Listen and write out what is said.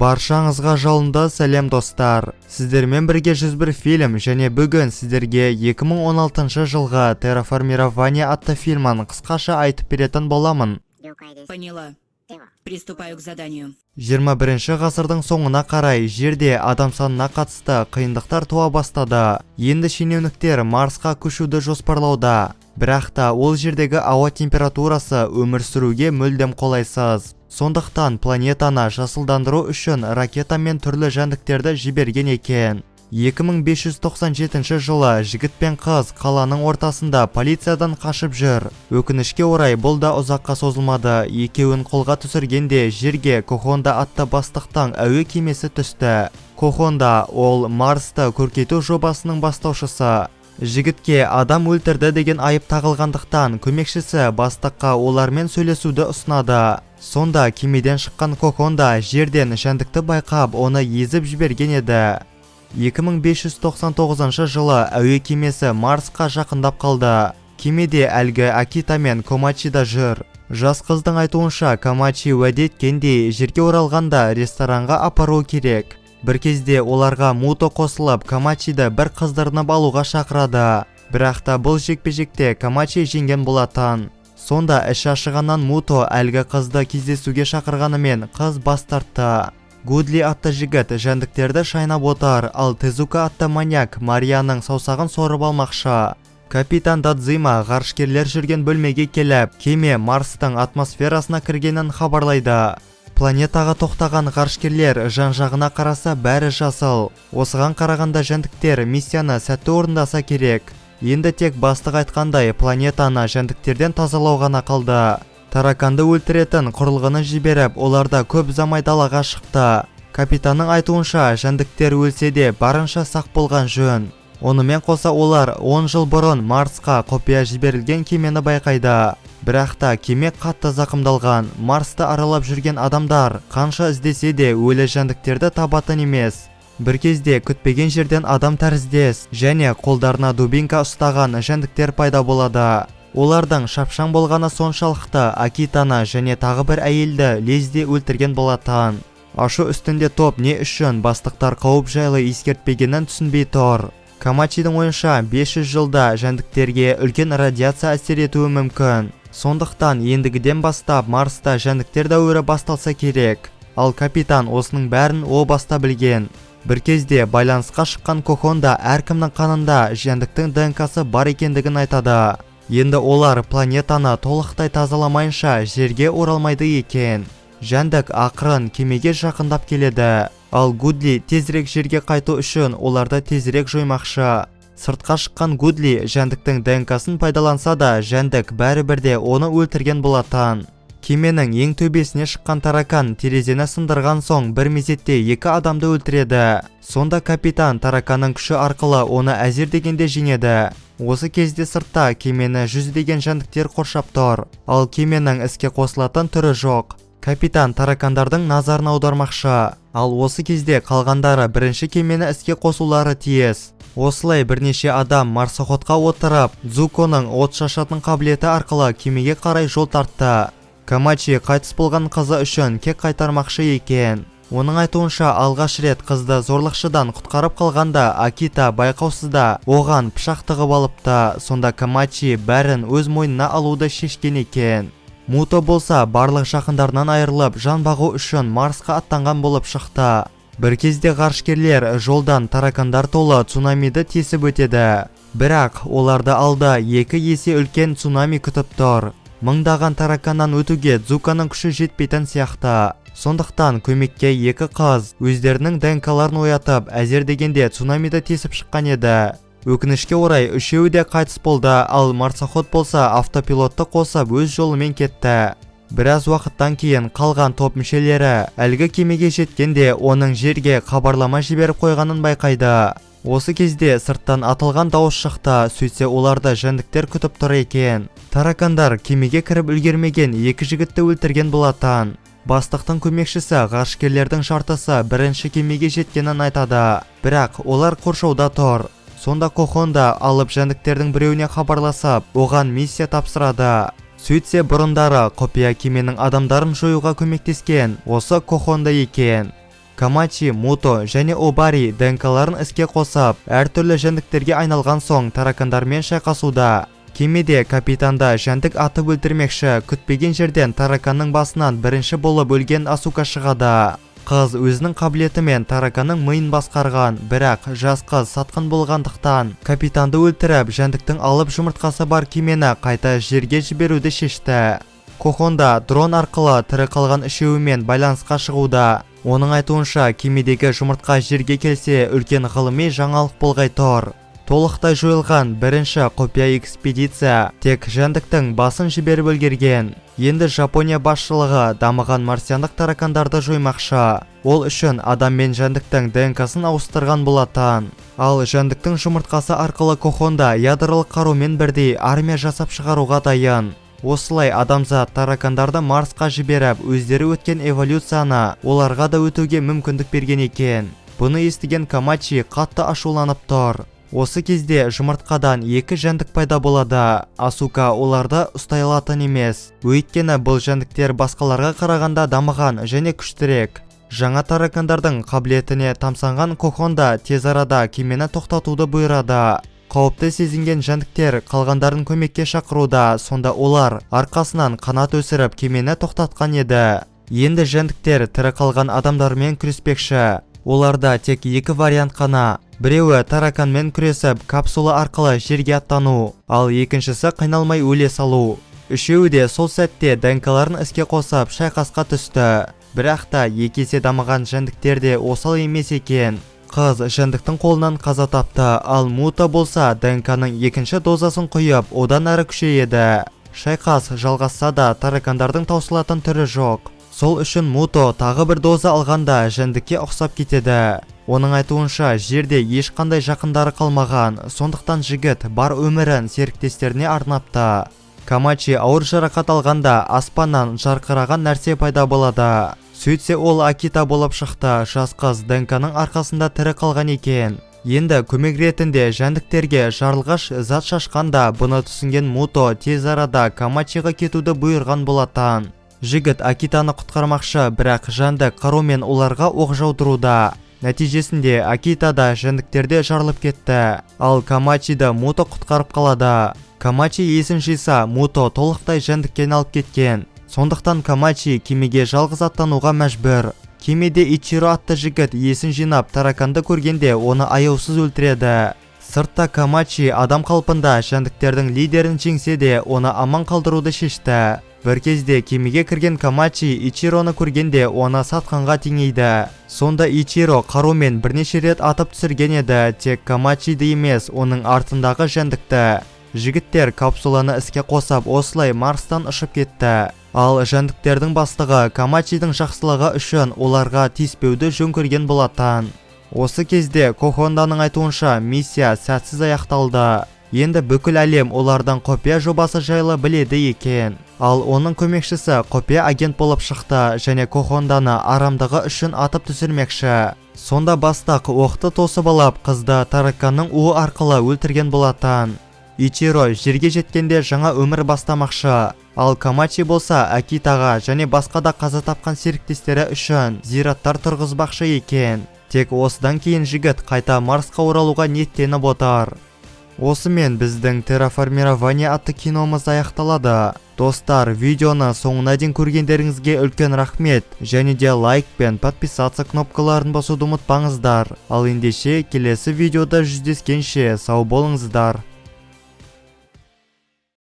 Баршаңызға жалынды сәлем достар. Сіздермен бірге 101 фильм және бүгін сіздерге 2016 жылға Терраформирование атты фильмін қысқаша айтып беретін боламын. Поняла. Приступаю к заданию. 21 ғасырдың соңына қарай жерде адам санына қатысты қиындықтар туа бастады. Енді шенеуніктер Марсқа көшуді жоспарлауда. Бірақ та ол жердегі ауа температурасы өмір сүруге мүлдем қолайсыз. Сондықтан планетаны жасылдандыру үшін ракета мен түрлі жәндіктерді жіберген екен. 2597 жылы жігіт пен қыз қаланың ортасында полициядан қашып жүр. Өкінішке орай бұл да ұзаққа созылмады. Екеуін қолға түсіргенде жерге Кохонда атты бастықтың әуе кемесі түсті. Кохонда ол Марсты көркейту жобасының бастаушысы. Жігітке адам өлтірді деген айып тағылғандықтан көмекшісі бастыққа олармен сөйлесуді ұсынады. Сонда кемеден шыққан Кохонда жерден жәндікті байқап, оны езіп жіберген еді. 2599 жылы әуе кемесі Марсқа жақындап қалды. Кемеде әлгі Акита мен Комачида жүр. Жас қыздың айтуынша Комачи уәде еткендей жерге оралғанда ресторанға апару керек. Бір кезде оларға Муто қосылып, Комачиді бір қыздырынып алуға шақырады. Бірақ та бұл жекпе-жекте Комачи жеңген болатын. Сонда іші ашығаннан Муто әлгі қызды кездесуге шақырғанымен қыз бас тартты. Гудли атты жігіт жәндіктерді шайнап отыр, ал Тезука атты маньяк Марияның саусағын сорып алмақшы. Капитан Дадзима ғарышкерлер жүрген бөлмеге келіп, кеме Марстың атмосферасына кіргенін хабарлайды. Планетаға тоқтаған ғарышкерлер жан-жағына қараса бәрі жасыл. Осыған қарағанда жәндіктер миссияны сәтті орындаса керек. Енді тек бастық айтқандай планетаны жәндіктерден тазалау ғана қалды. Тараканды өлтіретін құрылғыны жіберіп, оларда көп ұзамай далаға шықты. Капитанның айтуынша жәндіктер өлсе де барынша сақ болған жөн. Онымен қоса олар 10 жыл бұрын Марсқа құпия жіберілген кемені байқайды. Бірақ та кеме қатты зақымдалған. Марсты аралап жүрген адамдар қанша іздесе де өлі жәндіктерді табатын емес. Бір кезде күтпеген жерден адам тәріздес және қолдарына дубинка ұстаған жәндіктер пайда болады. Олардың шапшаң болғаны соншалықты Акитаны және тағы бір әйелді лезде өлтірген болатын. Ашу үстінде топ не үшін бастықтар қауіп жайлы ескертпегенін түсінбей тұр. Комачидің ойынша 500 жылда жәндіктерге үлкен радиация әсер етуі мүмкін. Сондықтан ендігіден бастап Марста жәндіктер дәуірі басталса керек. Ал капитан осының бәрін о баста білген. Бір кезде байланысқа шыққан Кохонда әркімнің қанында жәндіктің ДНК-сы бар екендігін айтады. Енді олар планетаны толықтай тазаламайынша жерге оралмайды екен. Жәндік ақырын кемеге жақындап келеді. Ал Гудли тезірек жерге қайту үшін оларды тезірек жоймақшы. Сыртқа шыққан Гудли жәндіктің ДНК-сын пайдаланса да, жәндік бәрібірде оны өлтірген болатын. Кеменің ең төбесіне шыққан таракан терезені сындырған соң бір мезетте 2 адамды өлтіреді. Сонда капитан тараканның күші арқылы оны әзер дегенде жеңеді. Осы кезде сыртта кемені жүздеген жәндіктер қоршап тұр. Ал кеменің іске қосылатын түрі жоқ. Капитан таракандардың назарын аудармақшы. Ал осы кезде қалғандары бірінші кемені іске қосулары тиіс. Осылай бірнеше адам марсоходқа отырып, Дзуконың от шашатын қабілеті арқылы кемеге қарай жол тартты. Комачи қайтыс болған қызы үшін кек қайтармақшы екен. Оның айтуынша алғаш рет қызды зорлықшыдан құтқарып қалғанда Акита байқаусызда оған пышақ тығып алыпты. Сонда Комачи бәрін өз мойнына алуды шешкен екен. Муто болса барлық жақындарынан айырылып жан бағу үшін Марсқа аттанған болып шықты. Бір кезде ғарышкерлер жолдан таракандар толы цунамиді тесіп өтеді. Бірақ оларды алда 2 есе үлкен цунами күтіп тұр. Мыңдаған тараканнан өтуге Дзуканың күші жетпейтін сияқты. Сондықтан көмекке 2 қыз өздерінің ДНК-ларын оятып, әзер дегенде цунамиді тесіп шыққан еді. Өкінішке орай үшеуі де қайтыс болды, ал марсоход болса автопилотты қосып өз жолымен кетті. Біраз уақыттан кейін қалған топ мүшелері әлгі кемеге жеткенде оның жерге хабарлама жіберіп қойғанын байқайды. Осы кезде сырттан атылған дауыс шықты, сөйтсе оларды жәндіктер күтіп тұр екен. Таракандар кемеге кіріп үлгермеген 2 жігітті өлтірген болатын. Бастықтың көмекшісі ғарышкерлердің жартысы бірінші кемеге жеткенін айтады. Бірақ олар қоршауда тұр. Сонда Кохонда алып жәндіктердің біреуіне хабарласып, оған миссия тапсырады. Сөйтсе бұрындары құпия кеменің адамдарын жоюға көмектескен осы Кохонда екен. Камачи, Муто және Обари ДНК-ларын іске қосып, әртүрлі жәндіктерге айналған соң таракандармен шайқасуда. Кемеде капитанда жәндік атып өлтірмекші күтпеген жерден тараканның басынан бірінші болып өлген Асука шығады. Қыз өзінің қабілетімен тараканның миын басқарған, бірақ жас қыз сатқын болғандықтан капитанды өлтіріп, жәндіктің алып жұмыртқасы бар кемені қайта жерге жіберуді шешті. Кохонда дрон арқылы тірі қалған үшеуімен байланысқа шығуда. Оның айтуынша, кемедегі жұмыртқа жерге келсе, үлкен ғылыми жаңалық болғай тұр. Толықтай жойылған бірінші құпия экспедиция тек жәндіктің басын жіберіп үлгерген. Енді Жапония басшылығы дамыған марсиандық таракандарды жоймақшы. Ол үшін адам мен жәндіктің ДНК-сын ауыстырған болатын. Ал жәндіктің жұмыртқасы арқылы Кохонда ядролық қарумен бірдей армия жасап шығаруға дайын. Осылай адамзат таракандарды Марсқа жіберіп, өздері өткен эволюцияны оларға да өтуге мүмкіндік берген екен. Бұны естіген Камачи қатты ашуланып тұр. Осы кезде жұмыртқадан екі жәндік пайда болады. Асука оларды ұстай алатын емес. Өйткені бұл жәндіктер басқаларға қарағанда дамыған және күштірек. Жаңа таракандардың қабілетіне тамсанған Кохонда тез арада кемені тоқтатуды бұйырады. Қауіпті сезінген жәндіктер қалғандарын көмекке шақыруда, сонда олар арқасынан қанат өсіріп кемені тоқтатқан еді. Енді жәндіктер тірі қалған адамдармен күреспекші. Оларда тек екі вариант қана. Біреуі тараканмен күресіп, капсула арқылы жерге аттану, ал екіншісі қайналмай өле салу. Үшеуі де сол сәтте ДНК-ларын іске қосып шайқасқа түсті. Бірақ та екі есе дамыған жәндіктер де осал емес екен. Қыз жәндіктің қолынан қаза тапты, ал Муто болса ДНК-ның екінші дозасын құйып, одан әрі күшейеді. Шайқас жалғасса да таракандардың таусылатын түрі жоқ. Сол үшін Муто тағы бір доза алғанда жәндікке ұқсап кетеді. Оның айтуынша жерде ешқандай жақындары қалмаған, сондықтан жігіт бар өмірін серіктестеріне арнапты. Камачи ауыр жарақат алғанда аспаннан жарқыраған нәрсе пайда болады. Сөйтсе ол Акита болып шықты. Жас қыз ДНК-ның арқасында тірі қалған екен. Енді көмек ретінде жәндіктерге жарылғыш зат шашқанда, бұны түсінген Муто тез арада Камачиға кетуді бұйырған болатын. Жігіт Акитаны құтқармақшы, бірақ жәндік қарумен оларға оқ жаудыруда. Нәтижесінде Акита да жәндіктерде жарылып кетті, ал Камачиді Муто құтқарып қалады. Камачи есін жиса, Муто толықтай жәндікке айналып кеткен. Сондықтан Камачи кемеге жалғыз аттануға мәжбүр. Кемеде Ичиро атты жігіт есін жинап, тараканды көргенде оны аяусыз өлтіреді. Сыртта Камачи адам қалпында жәндіктердің лидерін жеңсе де, оны аман қалдыруды шешті. Бір кезде кемеге кірген Камачи Ичироны көргенде оны сатқанға теңейді. Сонда Ичиро қарумен бірнеше рет атып түсірген еді, тек Камачиді емес, оның артындағы жәндікті. Жігіттер капсуланы іске қосып, осылай Марстан ұшып кетті. Ал жәндіктердің бастығы Камачидің жақсылығы үшін оларға тиіспеуді жөн көрген болатын. Осы кезде Кохонданың айтуынша миссия сәтсіз аяқталды. Енді бүкіл әлем олардан құпия жобасы жайлы біледі екен. Ал оның көмекшісі құпия агент болып шықты және Кохонданы арамдығы үшін атып түсірмекші. Сонда бастық оқты тосып алып, қызды тараканның уы арқылы өлтірген болатын. Ичиро жерге жеткенде жаңа өмір бастамақшы. Ал Камачи болса Акитаға және басқа да қаза тапқан серіктестері үшін зираттар тұрғызбақшы екен. Тек осыдан кейін жігіт қайта Марсқа оралуға ниеттеніп отыр. Осымен біздің терраформирование атты киномыз аяқталады. Достар, видеоны соңына дейін көргендеріңізге үлкен рахмет, және де лайк пен подписаться кнопкаларын басуды ұмытпаңыздар. Ал ендеше келесі видеода жүздескенше сау болыңыздар.